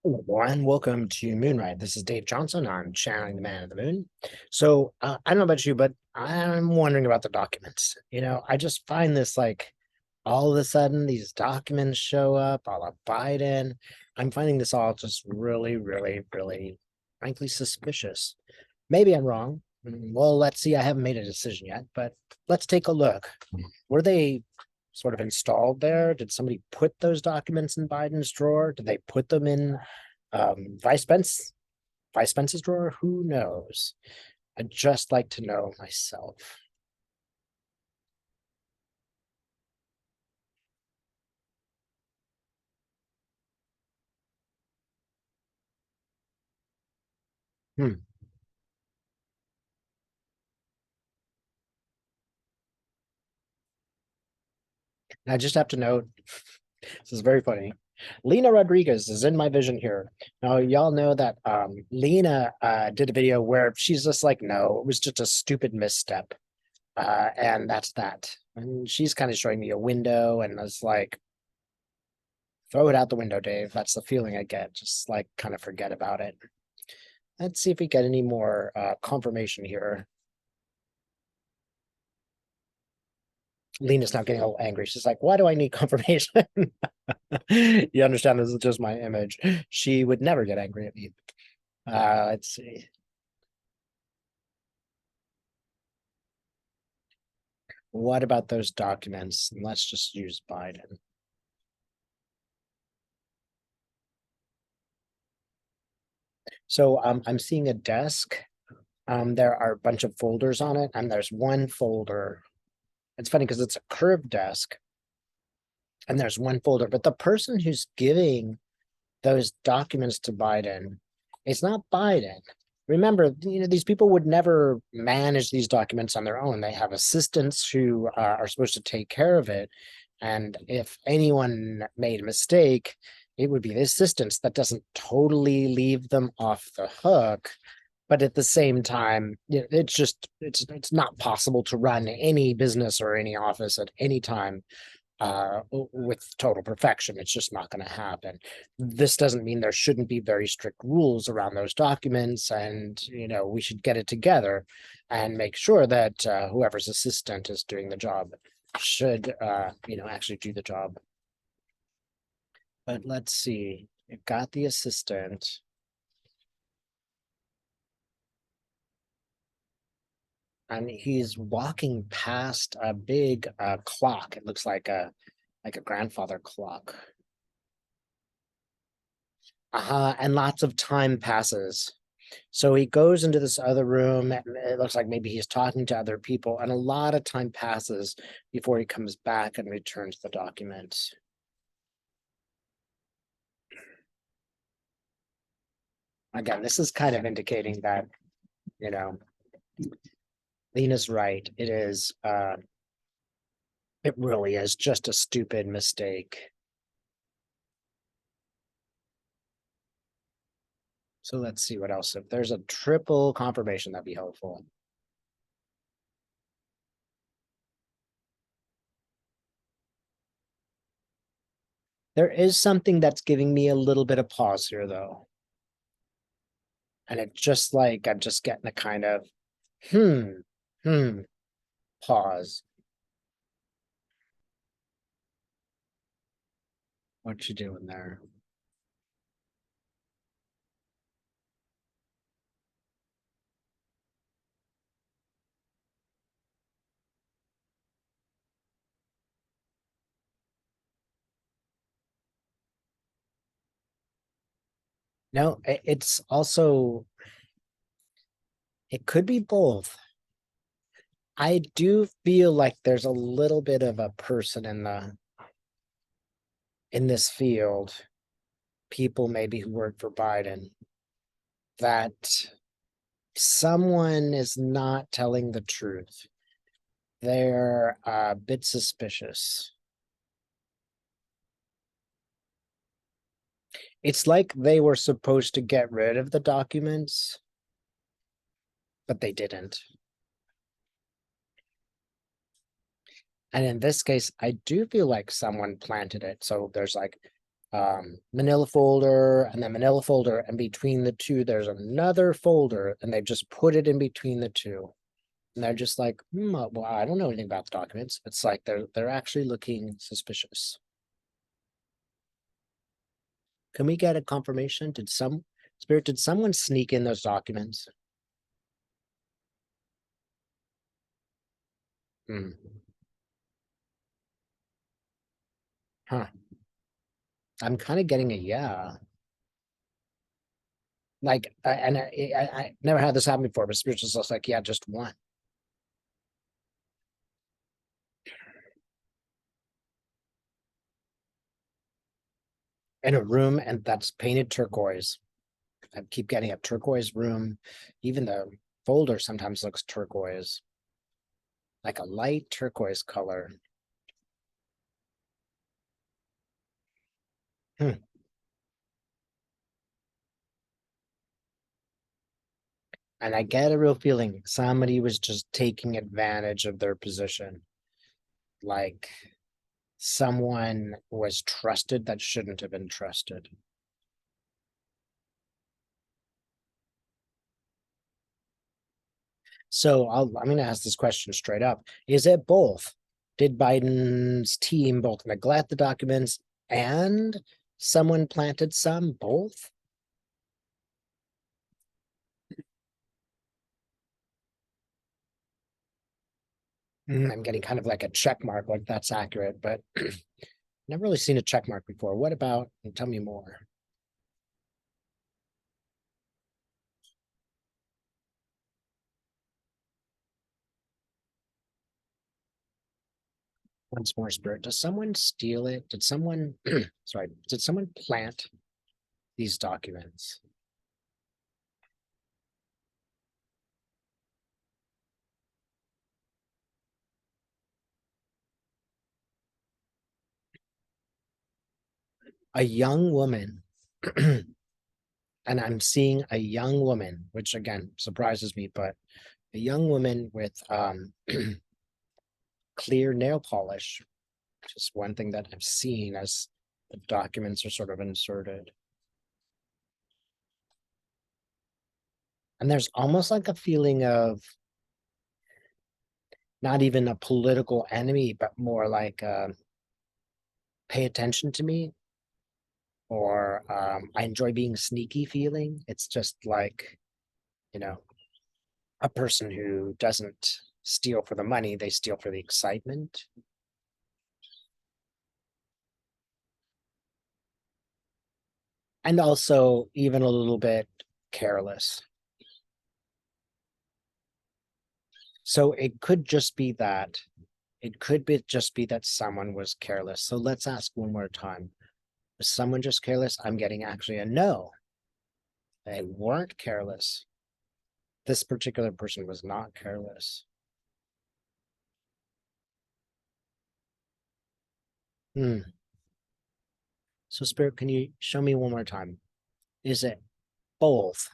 One, welcome to Moonride. This is Dave Johnson. I'm channeling the man of the moon. I don't know about you, but I'm wondering about the documents. I just find this like all of a sudden these documents show up, a la Biden. I'm finding this all just really, really, really, frankly, suspicious. Maybe I'm wrong. Well, let's see. I haven't made a decision yet, but let's take a look. Were they sort of installed there? Did somebody put those documents in Biden's drawer? Did they put them in Vice Pence, Vice Pence's drawer? Who knows? I'd just like to know myself. Hmm. I just have to note, this is very funny. Lena Rodriquez is in my vision here. Now, y'all know that Lena did a video where she's just like, no, it was just a stupid misstep. And that's that. And she's kind of showing me a window and it's like, throw it out the window, Dave. That's the feeling I get. Just like kind of forget about it. Let's see if we get any more confirmation here. Lena's now getting a little angry. She's like, why do I need confirmation? You understand this is just my image. She would never get angry at me. Let's see. What about those documents? Let's just use Biden. So I'm seeing a desk. There are a bunch of folders on it, and there's one folder. It's funny because it's a curved desk, and there's one folder, but the person who's giving those documents to Biden, it's not Biden. Remember, these people would never manage these documents on their own. They have assistants who are supposed to take care of it. And if anyone made a mistake, it would be the assistants. That doesn't totally leave them off the hook. But at the same time, it's not possible to run any business or any office at any time with total perfection. It's just not going to happen. This doesn't mean there shouldn't be very strict rules around those documents, and we should get it together and make sure that whoever's assistant is doing the job should actually do the job. But let's see. You've got the assistant. And he's walking past a big clock. It looks like a grandfather clock. And lots of time passes. So he goes into this other room, and it looks like maybe he's talking to other people, and a lot of time passes before he comes back and returns the documents. Again, this is kind of indicating that, you know, Lena's right. It really is just a stupid mistake. So let's see what else. If there's a triple confirmation, that'd be helpful. There is something that's giving me a little bit of pause here, though. And it's just like I'm just getting a kind of hmm, pause. What you doing there? No, it's also, it could be both. I do feel like there's a little bit of a person in this field, people maybe who work for Biden, that someone is not telling the truth. They're a bit suspicious. It's like they were supposed to get rid of the documents, but they didn't. And in this case, I do feel like someone planted it. So there's like manila folder and then manila folder, and between the two there's another folder, and they've just put it in between the two, and they're just like, well, I don't know anything about the documents. It's like they're actually looking suspicious. Can we get a confirmation? Did someone sneak in those documents? Huh. I'm kind of getting a yeah. Like, and I never had this happen before, but Spirit's just like, yeah, just one. In a room, and that's painted turquoise. I keep getting a turquoise room. Even the folder sometimes looks turquoise, like a light turquoise color. Hmm. And I get a real feeling somebody was just taking advantage of their position. Like someone was trusted that shouldn't have been trusted. So I'm going to ask this question straight up. Is it both? Did Biden's team both neglect the documents and someone planted some? Both? I'm getting kind of like a check mark, like that's accurate, but never really seen a check mark before. What about, tell me more. Once more, Spirit. Does someone steal it? Did someone, sorry, did someone plant these documents? A young woman, and I'm seeing a young woman, which again surprises me, but a young woman with clear nail polish. Just one thing that I've seen as the documents are sort of inserted. And there's almost like a feeling of not even a political enemy, but more like pay attention to me, or I enjoy being sneaky feeling. It's just like, you know, a person who doesn't steal for the money, they steal for the excitement. And also even a little bit careless. So it could just be that. It could be just be that someone was careless. So let's ask one more time. Was someone just careless? I'm getting actually a no. They weren't careless. This particular person was not careless. Hmm. So Spirit, can you show me one more time? Is it both?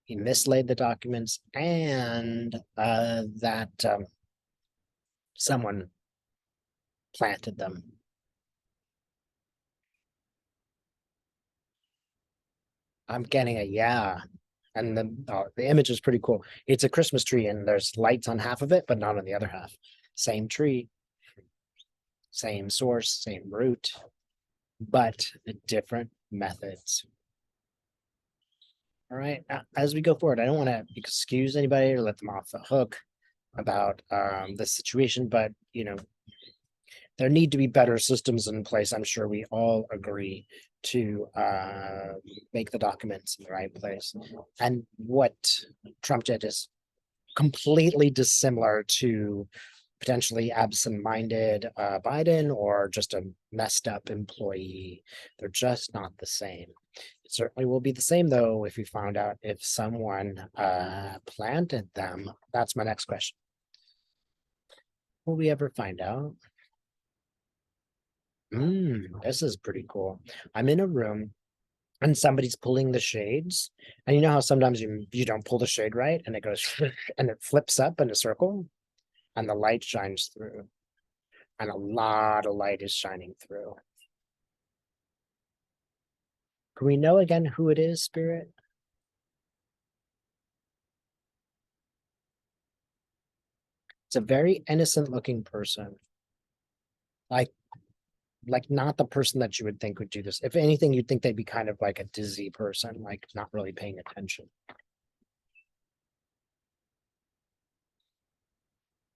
He mislaid the documents and that someone planted them. I'm getting a yeah. And the image is pretty cool. It's a Christmas tree and there's lights on half of it, but not on the other half. Same tree, same source, same root, but different methods. All right. As we go forward, I don't want to excuse anybody or let them off the hook about this situation, but there need to be better systems in place. I'm sure we all agree to make the documents in the right place. And what Trump did is completely dissimilar to potentially absent-minded Biden or just a messed up employee. They're just not the same. It certainly will be the same though if we found out if someone planted them. That's my next question. Will we ever find out? This is pretty cool. I'm in a room and somebody's pulling the shades. And you know how sometimes you don't pull the shade right and it goes and it flips up in a circle and the light shines through. And a lot of light is shining through. Can we know again who it is, Spirit? It's a very innocent looking person. Like not the person that you would think would do this. If anything, you'd think they'd be kind of like a dizzy person, like not really paying attention.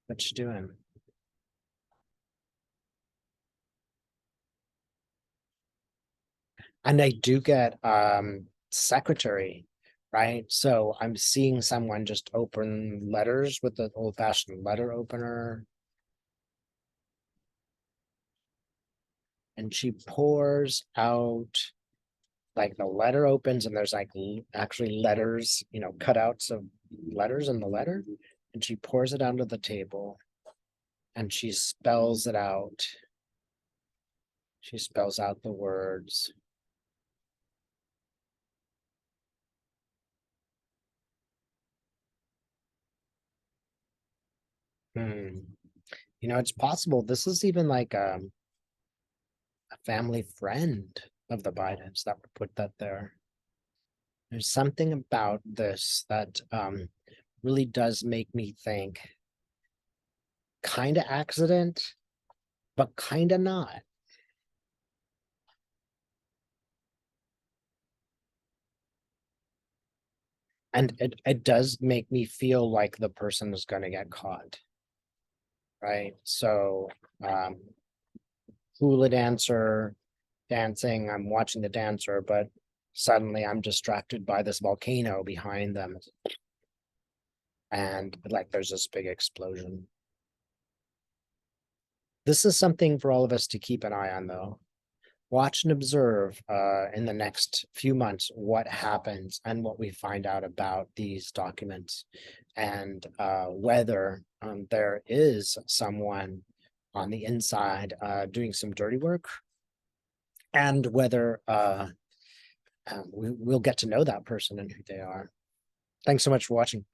What you doing? And I do get secretary, right? So I'm seeing someone just open letters with the old-fashioned letter opener. And she pours out, like the letter opens and there's like actually letters, cutouts of letters in the letter. And she pours it onto the table and she spells it out. She spells out the words. It's possible this is even like a family friend of the Bidens that would put that there. There's something about this that really does make me think kind of accident, but kind of not. And it does make me feel like the person is going to get caught. Right. So hula dancer dancing, I'm watching the dancer, but suddenly I'm distracted by this volcano behind them. And like there's this big explosion. This is something for all of us to keep an eye on, though. Watch and observe in the next few months what happens and what we find out about these documents, and whether there is someone on the inside doing some dirty work, and whether we'll get to know that person and who they are. Thanks so much for watching.